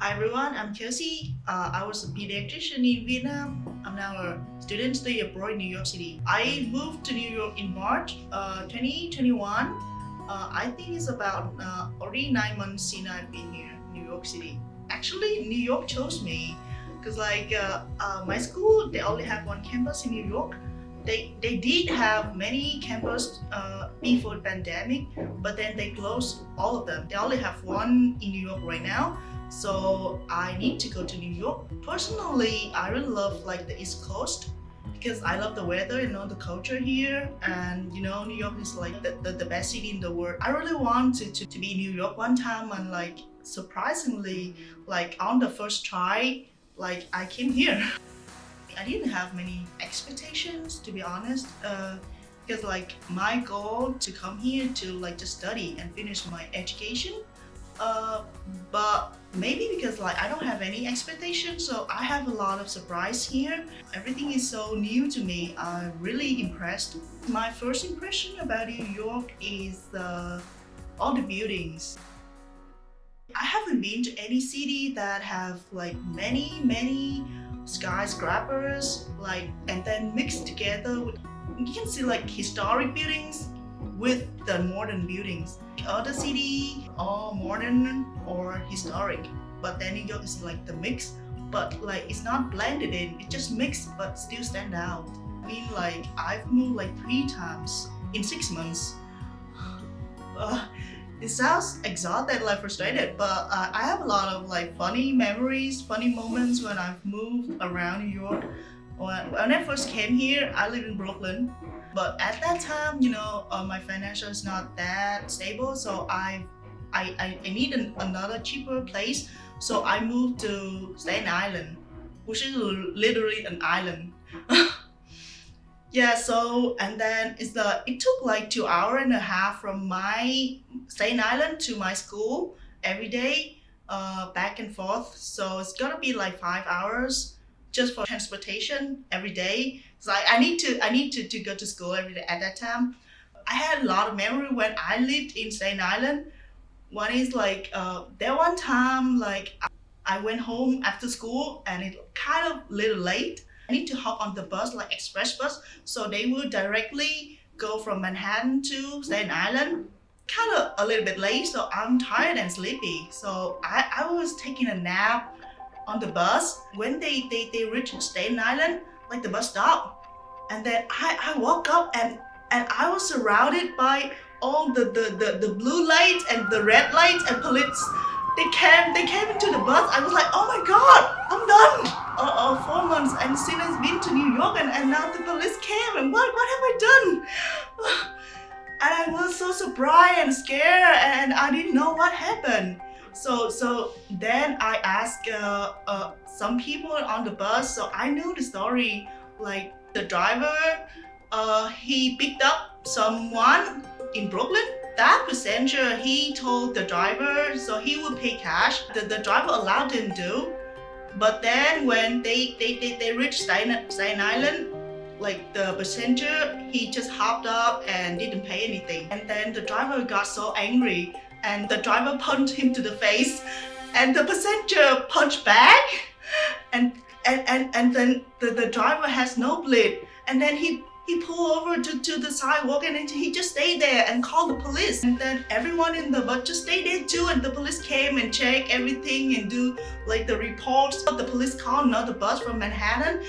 Hi everyone, I'm Kelsi. I was a pediatrician in Vietnam. I'm now a student study abroad in New York City. I moved to New York in March 2021. I think it's about already 9 months since I've been here in New York City. Actually, New York chose me because my school, they only have one campus in New York. They did have many campuses before the pandemic, but then they closed all of them. They only have one in New York right now. So I need to go to New York. Personally, I really love the East Coast because I love the weather, the culture here, and New York is the best city in the world. I really want to be in New York one time, and surprisingly, on the first try, I came here. I didn't have many expectations, to be honest, because my goal to come here to study and finish my education. But maybe because I don't have any expectations, so I have a lot of surprise here. Everything is so new to me. I'm really impressed. My first impression about New York is all the buildings. I haven't been to any city that have many skyscrapers and then mixed together with, you can see historic buildings with the modern buildings. Other city all modern or historic, but then New York is the mix, but it's not blended in, it just mixed but still stand out. I mean, I've moved 3 times in 6 months. It sounds exhausted, frustrated, but I have a lot of funny memories, funny moments when I've moved around New York. When I first came here, I live in Brooklyn, but at that time, my financial is not that stable, so I need another cheaper place. So I moved to Staten Island, which is literally an island. Yeah, so and then it took 2.5 hours from my Staten Island to my school every day, back and forth. So it's gonna be 5 hours just for transportation every day. So I need to go to school every day at that time. I had a lot of memory when I lived in Staten Island. One is there one time I went home after school and it kind of little late. I need to hop on the bus, express bus, so they will directly go from Manhattan to Staten Island. Kind of a little bit late, so I'm tired and sleepy. So I was taking a nap on the bus. When they reached Staten Island, the bus stopped, and then I woke up and I was surrounded by all the blue lights and the red lights and police. They came into the bus. I was like, oh my god, I'm done. 4 months and since I've been to New York, and now the police came, and what have I done? And I was so surprised and scared, and I didn't know what happened. So then I asked some people on the bus, so I knew the story. The driver, he picked up someone in Brooklyn. That passenger, he told the driver so he would pay cash. The driver allowed him to. But then when they reached Staten Island, the passenger, he just hopped up and didn't pay anything. And then the driver got so angry, and the driver punched him to the face, and the passenger punched back, and then the driver has no bleed, and then he He pulled over to the sidewalk and then he just stayed there and called the police. And then everyone in the bus just stayed there too. And the police came and checked everything and do like the reports. The police called another bus from Manhattan.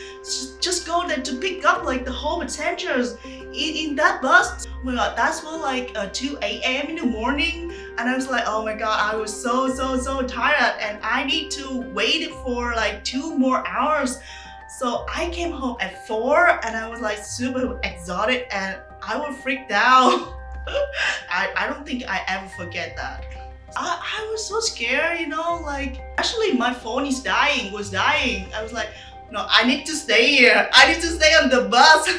Just go there to pick up like the whole passengers in that bus. Oh my God, that's for like 2 a.m. in the morning. And I was like, oh my God, I was so tired. And I need to wait for like 2 more hours. So I came home at 4 and I was like super exhausted and I was freaked out. I don't think I ever forget that. I was so scared, you know, like actually my phone was dying. I was like, no, I need to stay here. I need to stay on the bus.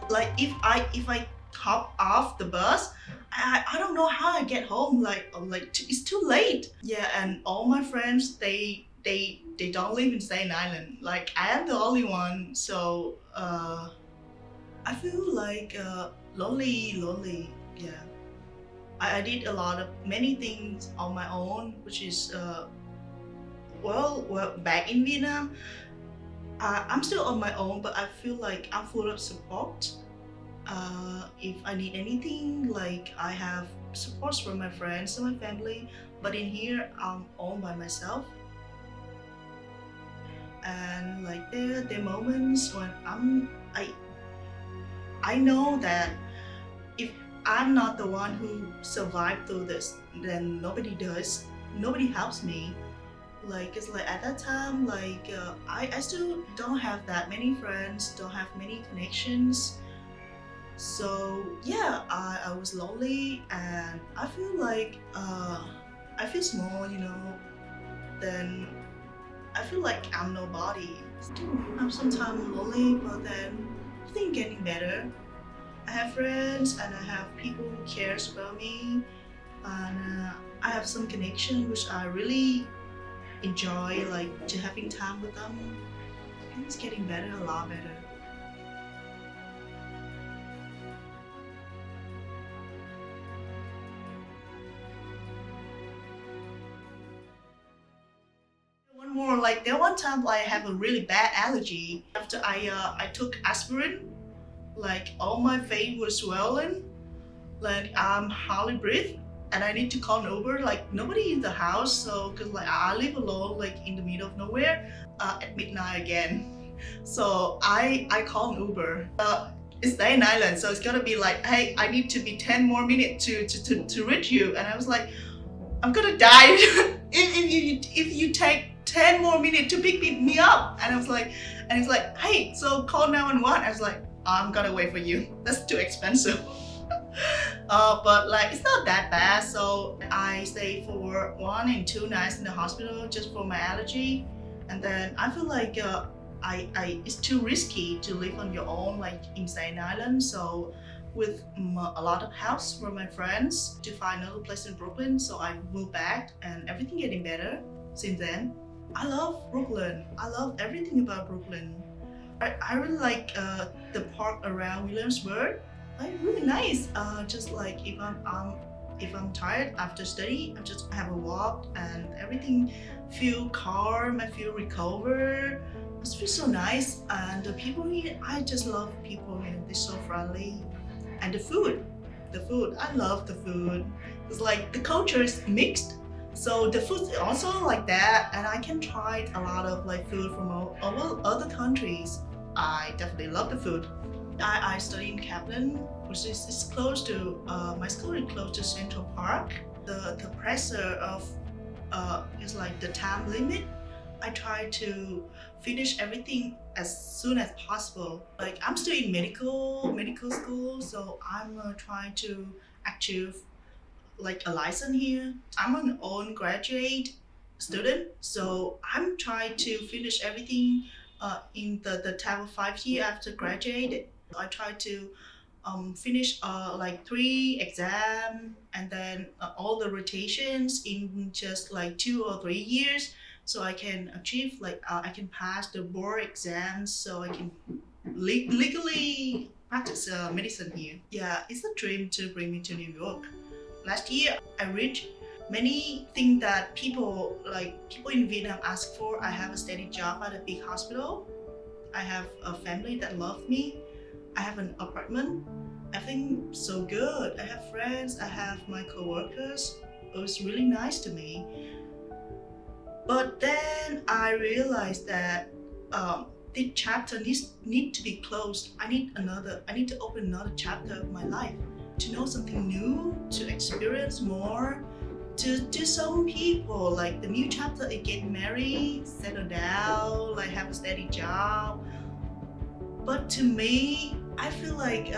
Like if I hop off the bus, I don't know how I get home. Like it's too late. Yeah, and all my friends they don't live in Staten Island. Like I am the only one, so I feel like lonely. Yeah, I did many things on my own, which is well back in Vietnam. I'm still on my own, but I feel like I'm full of support. If I need anything, like I have supports from my friends and my family. But in here, I'm all by myself. And like there are moments when I know that if I'm not the one who survived through this, then nobody does. Nobody helps me. Like it's like at that time, like I still don't have that many friends, don't have many connections. So yeah, I was lonely and I feel like I feel small, you know. Then I feel like I'm nobody. I'm sometimes lonely, but then I think getting better. I have friends and I have people who cares about me, and I have some connection which I really enjoy, like to having time with them. I think it's getting better, a lot better. One more, like there one time I have a really bad allergy. After I took aspirin, like all my face was swollen, like I'm hardly breathe, and I need to call an Uber. Like nobody in the house, so cause like I live alone, like in the middle of nowhere, at midnight again. So I call an Uber. It's Staten Island, so it's gonna be like, hey, I need to be 10 more minutes to reach you. And I was like, I'm gonna die if you take 10 more minutes to pick me up. And I was like, and it's like, hey, so call 911. I was like, I'm gonna wait for you. That's too expensive. But like it's not that bad. So I stayed for 1 and 2 nights in the hospital just for my allergy. And then I feel like it's too risky to live on your own, like in Staten Island. So with a lot of help from my friends to find another place in Brooklyn. So I moved back and everything getting better since then. I love Brooklyn. I love everything about Brooklyn. I really like the park around Williamsburg. Like really nice. Just like if I'm tired after study, I just have a walk and everything feel calm. I feel recovered. It feels so nice. And the people here, I just love people here. They're so friendly. And the food, I love the food. It's like the culture is mixed. So the food is also like that, and I can try a lot of like food from all other countries. I definitely love the food. I study in Kaplan, which is close to my school is close to Central Park. The pressure of is like the time limit. I try to finish everything as soon as possible. Like I'm still in medical school, so I'm trying to achieve like a license here. I'm an own graduate student, so I'm trying to finish everything in the time of 5 years after graduate. I try to finish like 3 exams and then all the rotations in just like 2 or 3 years, so I can achieve like I can pass the board exams, so I can legally practice medicine here. Yeah, it's a dream to bring me to New York. Last year, I reached many things that people in Vietnam ask for. I have a steady job at a big hospital. I have a family that loves me. I have an apartment. Everything so good. I have friends, I have my coworkers. It was really nice to me. But then I realized that this chapter need to be closed. I need to open another chapter of my life, to know something new, to experience more. To some people, like the new chapter is get married, settle down, like have a steady job. But to me, I feel like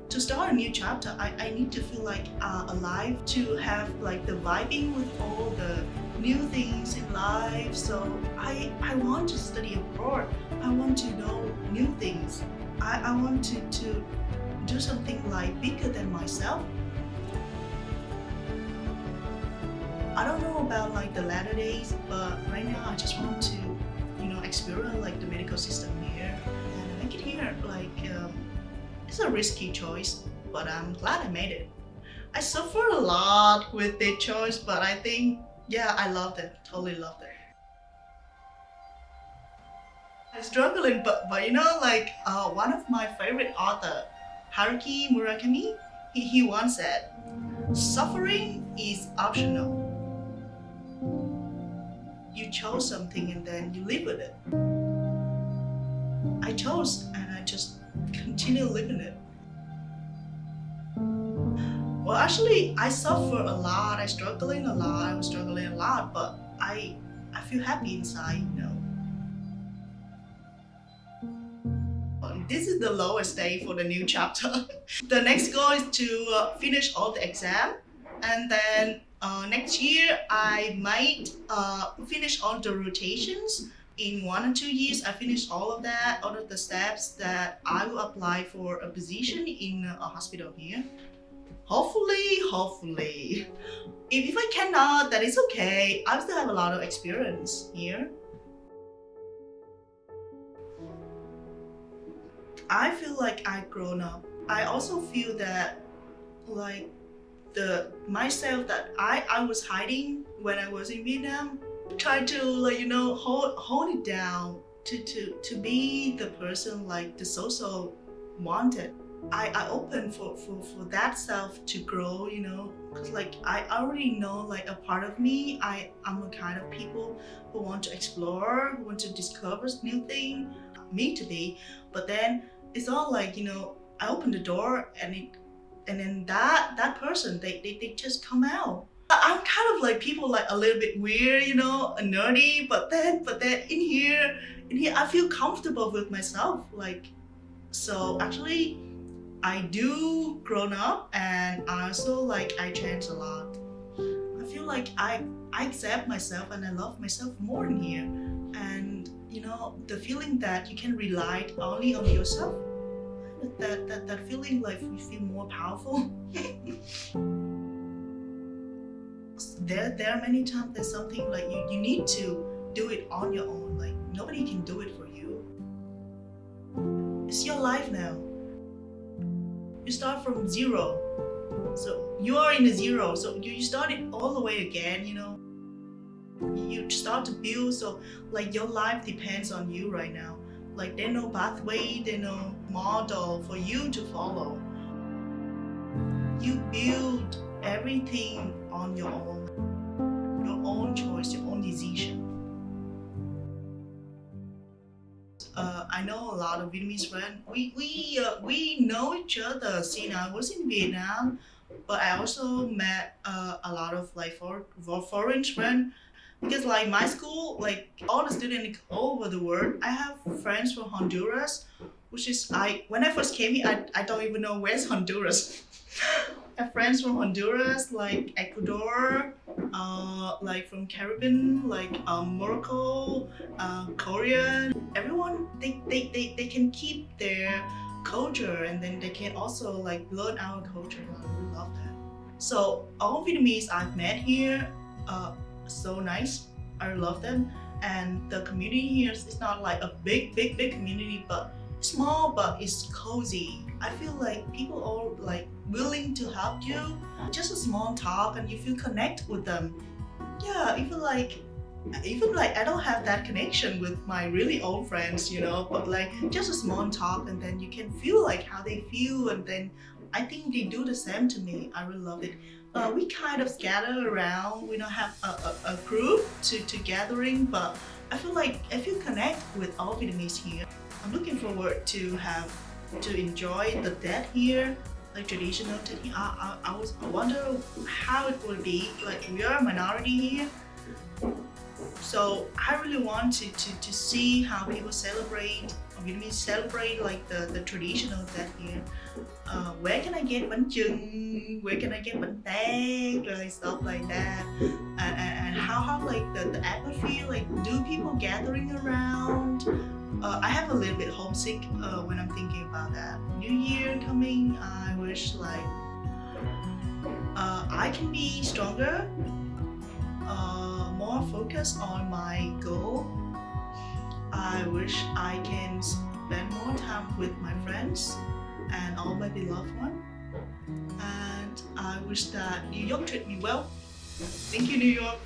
to start a new chapter, I need to feel like alive, to have like the vibing with all the new things in life. So I want to study abroad. I want to know new things. I want to do something like bigger than myself. I don't know about like the latter days, but right now I just want to, experience like the medical system here and make it here. Like it's a risky choice, but I'm glad I made it. I suffered a lot with the choice, but I think, yeah, I loved it. Totally loved it. I'm struggling, but like one of my favorite author, Haruki Murakami, he once said, suffering is optional. You chose something and then you live with it. I chose and I just continue living it. Well, actually, I suffer a lot. I was struggling a lot, but I feel happy inside, This is the lowest day for the new chapter. The next goal is to finish all the exam, and then next year I might finish all the rotations. In 1 or 2 years, I finish all of that, all of the steps that I will apply for a position in a hospital here. Hopefully. If I cannot, that is okay. I still have a lot of experience here. I feel like I've grown up. I also feel that like the myself that I was hiding when I was in Vietnam, try to hold it down to be the person like the social wanted. I open for that self to grow, because like I already know like a part of me. I'm a kind of people who want to explore, who want to discover new thing, me to be. But then it's all like I open the door and then that person they just come out. I'm kind of like people like a little bit weird, nerdy. But then in here I feel comfortable with myself. Like so actually. I do grown up, and I also like I changed a lot. I feel like I accept myself and I love myself more in here. And the feeling that you can rely only on yourself, that feeling like you feel more powerful. There are many times there's something like you need to do it on your own. Like nobody can do it for you. It's your life now. You start from zero, so you are in the zero, so you start it all the way again. You start to build, so like your life depends on you right now. Like there's no pathway, there's no model for you to follow. You build everything on your own choice, your own decision. I know a lot of Vietnamese friends. We know each other since I was in Vietnam, but I also met a lot of like foreign friends, because like my school, like all the students all over the world. I have friends from Honduras, which is when I first came here, I don't even know where's Honduras. I have friends from Honduras, like Ecuador, like from Caribbean, like Morocco, Korea. Everyone they can keep their culture, and then they can also like learn our culture. I really love that. So all Vietnamese I've met here, so nice. I love them, and the community here is not like a big community, but small, but it's cozy. I feel like people are like willing to help you. Just a small talk and you feel connect with them. Yeah, you feel like even like I don't have that connection with my really old friends, but like just a small talk, and then you can feel like how they feel, and then I think they do the same to me. I really love it. We kind of scatter around. We don't have a group to gathering, but I feel like if you connect with all Vietnamese here, I'm looking forward to enjoy the Tết here, like traditional Tết here. I wonder how it will be. Like we are a minority here, so I really want to see how people celebrate, or Vietnamese celebrate like the traditional Tết here. Where can I get bánh chưng? Where can I get bánh tét? Like stuff like that. And how like the atmosphere, like do people gathering around? I have a little bit homesick when I'm thinking about that. New Year coming, I wish like I can be stronger, more focused on my goal. I wish I can spend more time with my friends and all my beloved one. And I wish that New York treat me well. Thank you, New York.